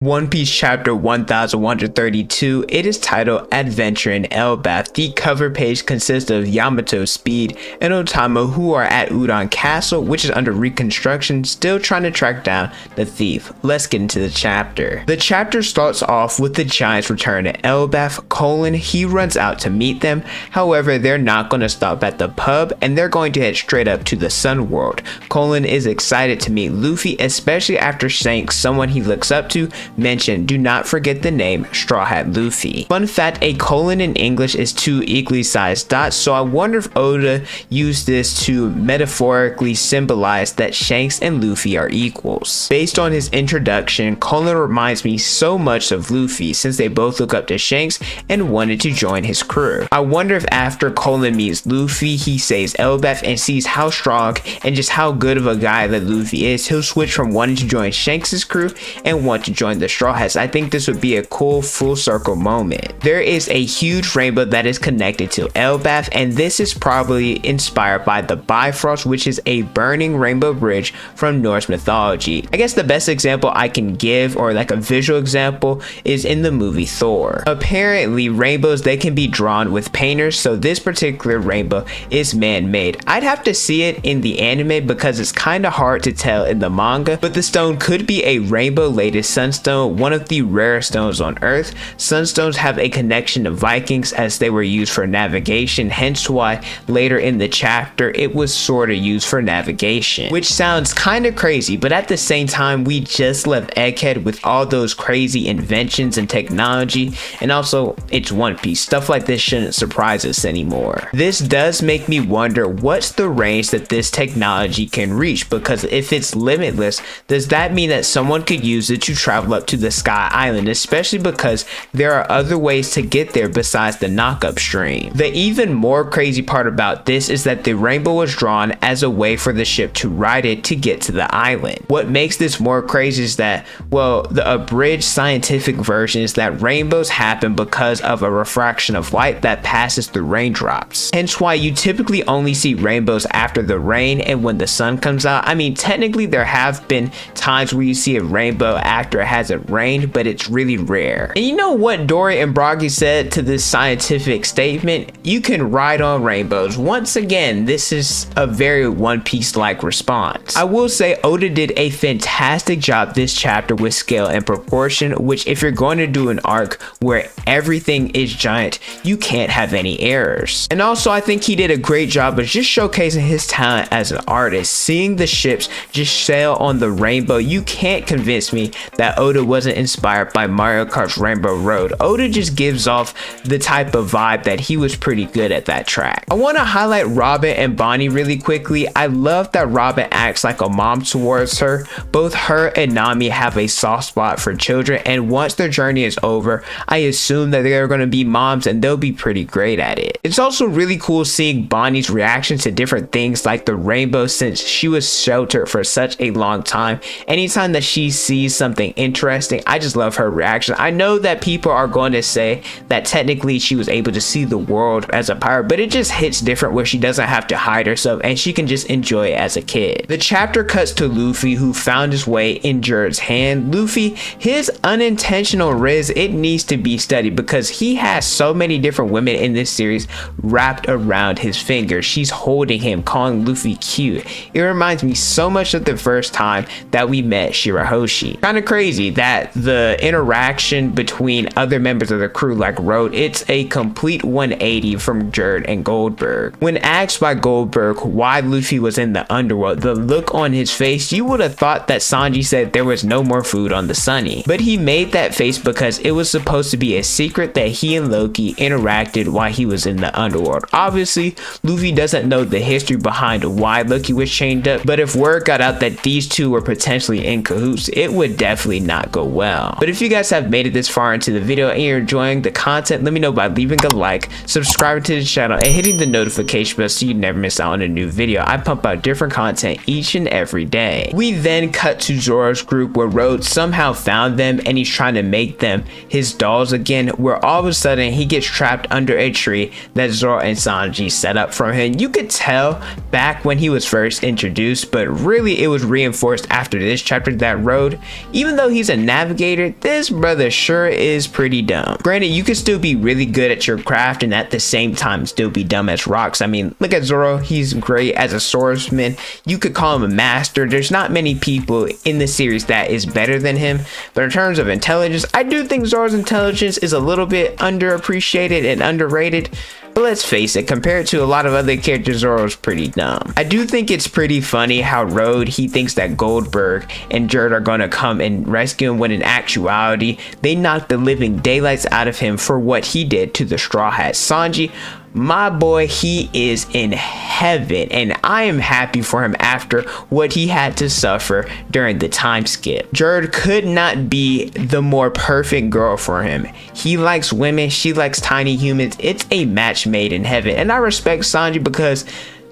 One Piece chapter 1132, it is titled Adventure in Elbaf. The cover page consists of Yamato, Speed, and Otama, who are at Udon Castle, which is under reconstruction, still trying to track down the thief. Let's get into the chapter. The chapter starts off with the Giants return to Elbaf. He runs out to meet them. However, they're not going to stop at the pub, and they're going to head straight up to the Sun World. Is excited to meet Luffy, especially after Shanks, someone he looks up to, mentioned, do not forget the name Straw Hat Luffy. Fun fact, a colon in English is two equally sized dots, so I wonder if Oda used this to metaphorically symbolize that Shanks and Luffy are equals. Based on his introduction, Colin reminds me so much of Luffy since they both look up to Shanks and wanted to join his crew. I wonder if after Colin meets Luffy, he says Elbaf and sees how strong and just how good of a guy that Luffy is, he'll switch from wanting to join Shanks' crew and want to join the Straw Hats. I think this would be a cool full circle moment. There is a huge rainbow that is connected to Elbaf, and this is probably inspired by the Bifrost, which is a burning rainbow bridge from Norse mythology. I guess the best example I can give, or like a visual example, is in the movie Thor. Apparently rainbows, they can be drawn with painters, so this particular rainbow is man-made. I'd have to see it in the anime because it's kind of hard to tell in the manga, but the stone could be a rainbow-lated sunstone, one of the rare stones on Earth. Sunstones have a connection to Vikings as they were used for navigation, hence why later in the chapter it was sort of used for navigation, which sounds kind of crazy, but at the same time we just left Egghead with all those crazy inventions and technology, and also it's One Piece. Stuff like this shouldn't surprise us anymore. This does make me wonder what's the range that this technology can reach, because if it's limitless, does that mean that someone could use it to travel up to the Sky Island, especially because there are other ways to get there besides the knock-up stream. The even more crazy part about this is that the rainbow was drawn as a way for the ship to ride it to get to the island. What makes this more crazy is that, well, the abridged scientific version is that rainbows happen because of a refraction of light that passes through raindrops. Hence why you typically only see rainbows after the rain and when the sun comes out. I mean, technically there have been times where you see a rainbow after it hasn't rained, but it's really rare. And you know what Dory and Broggy said to this scientific statement? You can ride on rainbows. Once again, this is a very One Piece like response. I will say Oda did a fantastic job this chapter with scale and proportion, which if you're going to do an arc where everything is giant, you can't have any errors. And also I think he did a great job of just showcasing his talent as an artist. Seeing the ships just sail on the rainbow, you can't convince me that Oda wasn't inspired by Mario Kart's Rainbow Road. Oda just gives off the type of vibe that he was pretty good at that track. I want to highlight Robin and Bonnie really quickly. I love that Robin acts like a mom towards her. Both her and Nami have a soft spot for children, and once their journey is over, I assume that they're going to be moms and they'll be pretty great at it. It's also really cool seeing Bonnie's reaction to different things like the rainbow, since she was sheltered for such a long time. Anytime that she sees something interesting, I just love her reaction. I know that people are going to say that technically she was able to see the world as a pirate, but it just hits different where she doesn't have to hide herself and she can just enjoy it as a kid. The chapter cuts to Luffy, who found his way in Jerd's hand. Luffy, his unintentional riz, it needs to be studied because he has so many different women in this series wrapped around his finger. She's holding him, calling Luffy cute. It reminds me so much of the first time that we met Shirahoshi. Kind of crazy that the interaction between other members of the crew like Road, it's a complete 180 from Jerd and Goldberg. When asked by Goldberg why Luffy was in the underworld, the look on his face, you would have thought that Sanji said there was no more food on the Sunny. But he made that face because it was supposed to be a secret that he and Loki interacted while he was in the underworld. Obviously, Luffy doesn't know the history behind why Loki was chained up, but if word got out that these two were potentially in cahoots, it would definitely not go well. But if you guys have made it this far into the video and you're enjoying the content, let me know by leaving a like, subscribing to the channel, and hitting the notification bell so you never miss out on a new video. I pump out different content each and every day. We then cut to Zoro's group where Rhodes somehow found them and he's trying to make them his dolls again, where all of a sudden he gets trapped under a tree that Zoro and Sanji set up for him. You could tell back when he was first introduced, but really it was reinforced after this chapter that Road, even though he's a navigator, this brother sure is pretty dumb. Granted, you could still be really good at your craft and at the same time still be dumb as rocks. I mean, look at Zoro, he's great as a swordsman. You could call him a master. There's not many people in the series that is better than him, but in terms of intelligence, I do think Zoro's intelligence is a little bit underappreciated and underrated. But let's face it, compared to a lot of other characters, Zoro's pretty dumb. I do think it's pretty funny how Road, he thinks that Goldberg and Jerd are gonna come and rescue him, when in actuality, they knocked the living daylights out of him for what he did to the Straw Hat Sanji. My boy, he is in heaven, and I am happy for him after what he had to suffer during the time skip. Jerd could not be the more perfect girl for him. He likes women, she likes tiny humans. It's a match made in heaven, and I respect Sanji because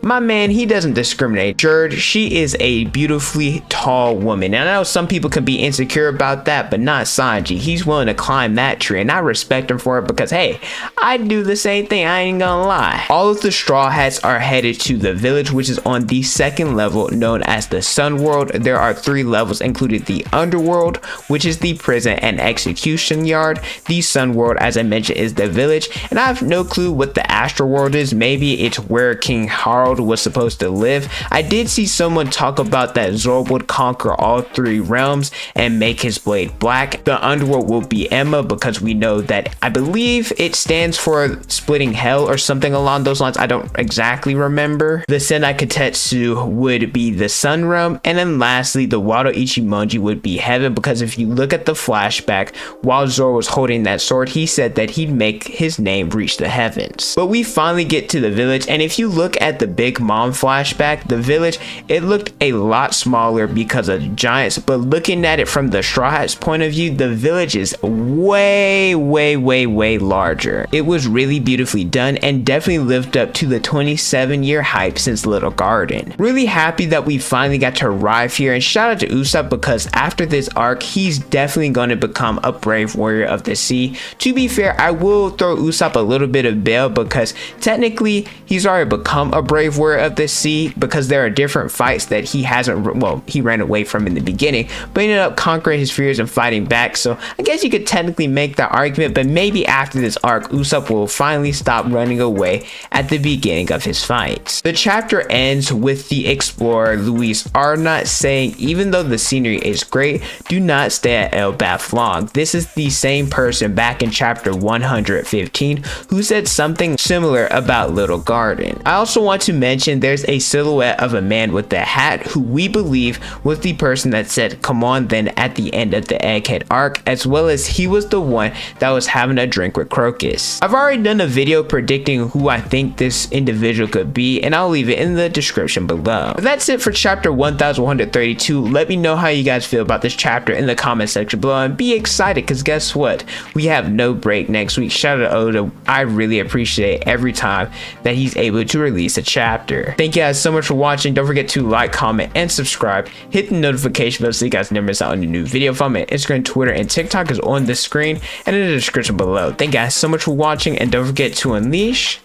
my man, he doesn't discriminate. Jerd, she is a beautifully tall woman. And I know some people can be insecure about that, but not Sanji. He's willing to climb that tree, and I respect him for it because, hey, I do the same thing, I ain't gonna lie. All of the Straw Hats are headed to the village, which is on the second level known as the Sun World. There are 3 levels, including the Underworld, which is the prison and execution yard. The Sun World, as I mentioned, is the village, and I have no clue what the Astral World is. Maybe it's where King Harold was supposed to live. I did see someone talk about that Zoro would conquer all 3 realms and make his blade black. The Underworld will be Emma, because we know that, I believe it stands for splitting hell or something along those lines. I don't exactly remember. The Senai Katetsu would be the Sun realm, and then lastly the Wado Ichimonji would be heaven, because if you look at the flashback, while Zoro was holding that sword, he said that he'd make his name reach the heavens. But we finally get to the village, and if you look at the Big Mom flashback, the village, it looked a lot smaller because of giants, but looking at it from the Straw Hats point of view, the village is way larger. It was really beautifully done and definitely lived up to the 27-year hype since Little Garden. Really happy that we finally got to arrive here, and shout out to Usopp because after this arc, he's definitely going to become a brave warrior of the sea. To be fair, I will throw Usopp a little bit of bail because technically he's already become a brave warrior of the sea, because there are different fights that he hasn't, well, he ran away from in the beginning, but he ended up conquering his fears and fighting back. So I guess you could technically make that argument, but maybe after this arc, Usopp will finally stop running away at the beginning of his fights. The chapter ends with the explorer Luis Arnott saying, even though the scenery is great, do not stay at Elbaf long. This is the same person back in chapter 115 who said something similar about Little Garden. I also want to mention there's a silhouette of a man with a hat who we believe was the person that said come on then at the end of the Egghead arc, as well as he was the one that was having a drink with Crocus. I've already done a video predicting who I think this individual could be, and I'll leave it in the description below. But that's it for chapter 1132. Let me know how you guys feel about this chapter in the comment section below, and be excited because guess what, we have no break next week. Shout out to Oda, I really appreciate every time that he's able to release a chapter. Thank you guys so much for watching. Don't forget to like, comment, and subscribe. Hit the notification bell so you guys never miss out on a new video. Follow me on Instagram, Twitter, and TikTok is on the screen and in the description below. Thank you guys so much for watching, and don't forget to unleash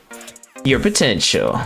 your potential.